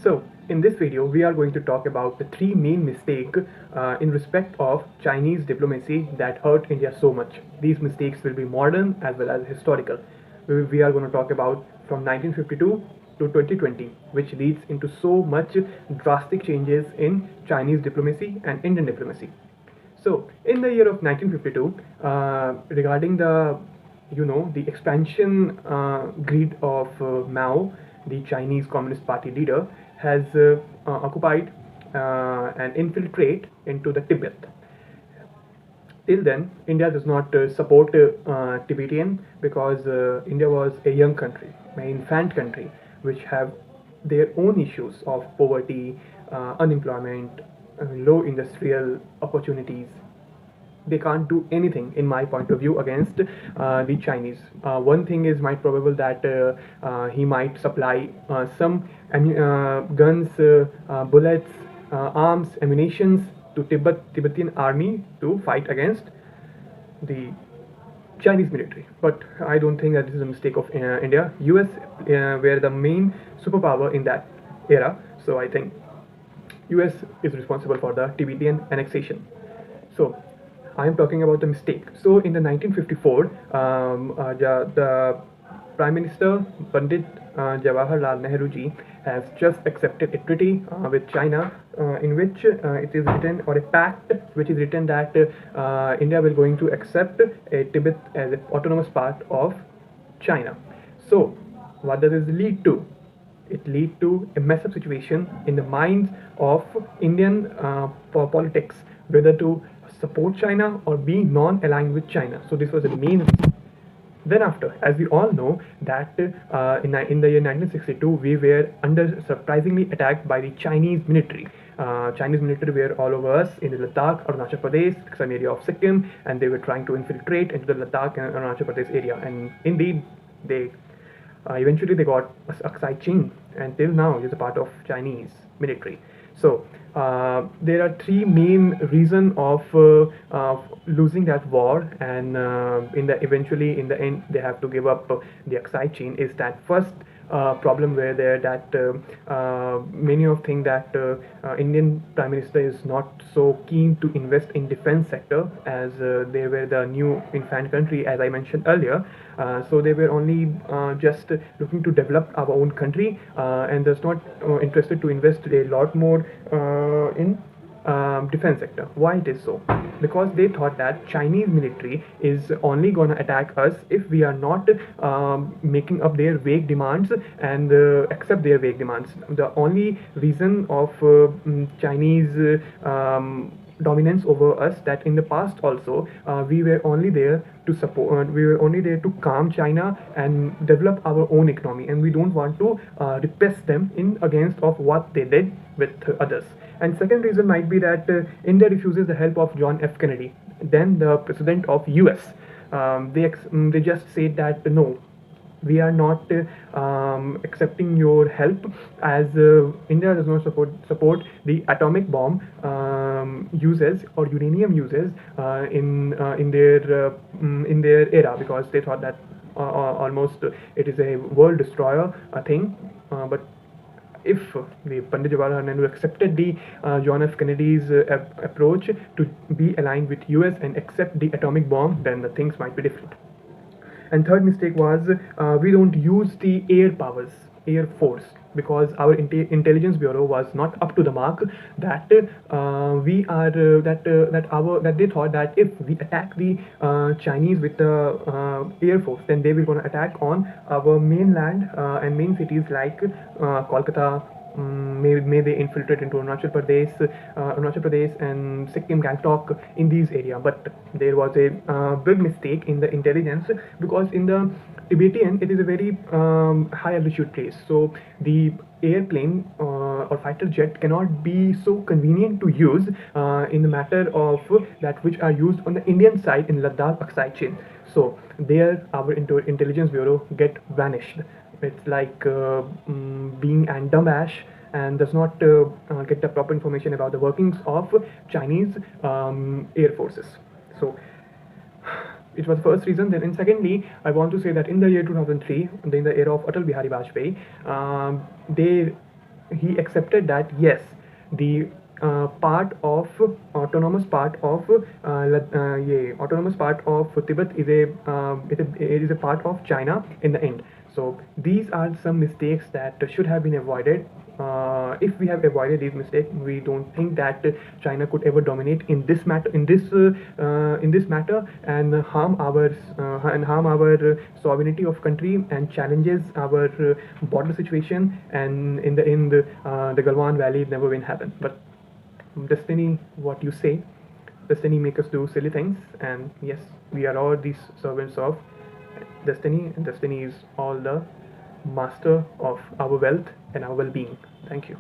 So, in this video, we are going to talk about the three main mistakes in respect of Chinese diplomacy that hurt India so much. These mistakes will be modern as well as historical. We are going to talk about from 1952 to 2020, which leads into so much drastic changes in Chinese diplomacy and Indian diplomacy. So, in the year of 1952, regarding the expansion greed of Mao, the Chinese Communist Party leader, has occupied and infiltrate into the Tibet. Till then, India does not support Tibetan because India was a young country, an infant country, which have their own issues of poverty, unemployment, low industrial opportunities. They can't do anything, in my point of view, against the Chinese. One thing is might probable that he might supply some guns, bullets, arms, ammunitions to Tibetan army to fight against the Chinese military. But I don't think that this is a mistake of India. US were the main superpower in that era, so I think US is responsible for the Tibetan annexation. So I am talking about the mistake. So in the 1954, the Prime Minister Pandit Jawaharlal Nehru ji has just accepted a treaty with China in which it is written, or a pact which is written, that India will going to accept Tibet as an autonomous part of China. So what does this lead to? It lead to a mess up situation in the minds of Indian politics, whether to support China or be non-aligned with China. So this was the main reason. Then after, as we all know, that in the year 1962, we were under surprisingly attacked by the Chinese military. Chinese military were all over us in the Ladakh, Arunachal Pradesh, some area of Sikkim, and they were trying to infiltrate into the Ladakh and Arunachal Pradesh area. And indeed, they eventually they got Aksai Chin, and till now is a part of Chinese military. So there are three main reasons of losing that war, and eventually in the end they have to give up the Aksai Chin. Is that first problem where there that many of think that Indian Prime Minister is not so keen to invest in defense sector, as they were the new infant country, as I mentioned earlier. So they were only just looking to develop our own country, and thus not interested to invest a lot more in defense sector. Why it is so? Because they thought that Chinese military is only gonna attack us if we are not making up their vague demands and accept their vague demands. The only reason of Chinese dominance over us, that in the past also we were only there to support, we were only there to calm China and develop our own economy, and we don't want to repress them in against of what they did with others. And second reason might be that India refuses the help of John F. Kennedy, then the president of US. They just said that no, we are not accepting your help, as India does not support the atomic bomb uses or uranium uses in their era, because they thought that almost it is a world destroyer thing. But if the Pandit Jawaharlal Nehru accepted the John F. Kennedy's approach to be aligned with US and accept the atomic bomb, then the things might be different. And third mistake was we don't use the air powers, air force, because our intelligence bureau was not up to the mark. That that they thought that if we attack the Chinese with the air force, then they will gonna attack on our mainland and main cities like Kolkata. May they infiltrate into Arunachal Pradesh and Sikkim, Gangtok, in these areas. But there was a big mistake in the intelligence, because in the Tibetan it is a very high altitude place, so the airplane or fighter jet cannot be so convenient to use in the matter of that which are used on the Indian side in Ladakh, Aksai Chin. So there our intelligence bureau get vanished. It's like being an dumb ash, and does not get the proper information about the workings of Chinese air forces. So it was the first reason. Then, and secondly, I want to say that in the year 2003, in the era of Atal Bihari Vajpayee, they he accepted that yes, the part of autonomous part of autonomous part of Tibet is it is a part of China in the end. So these are some mistakes that should have been avoided. If we have avoided these mistakes, we don't think that China could ever dominate in this matter, in this matter, and harm our sovereignty of country, and challenges our border situation. And in the end, the Galwan Valley never will happen. But destiny, what you say, destiny make us do silly things, and yes, we are all these servants of destiny, and destiny is all the master of our wealth and our well-being. Thank you.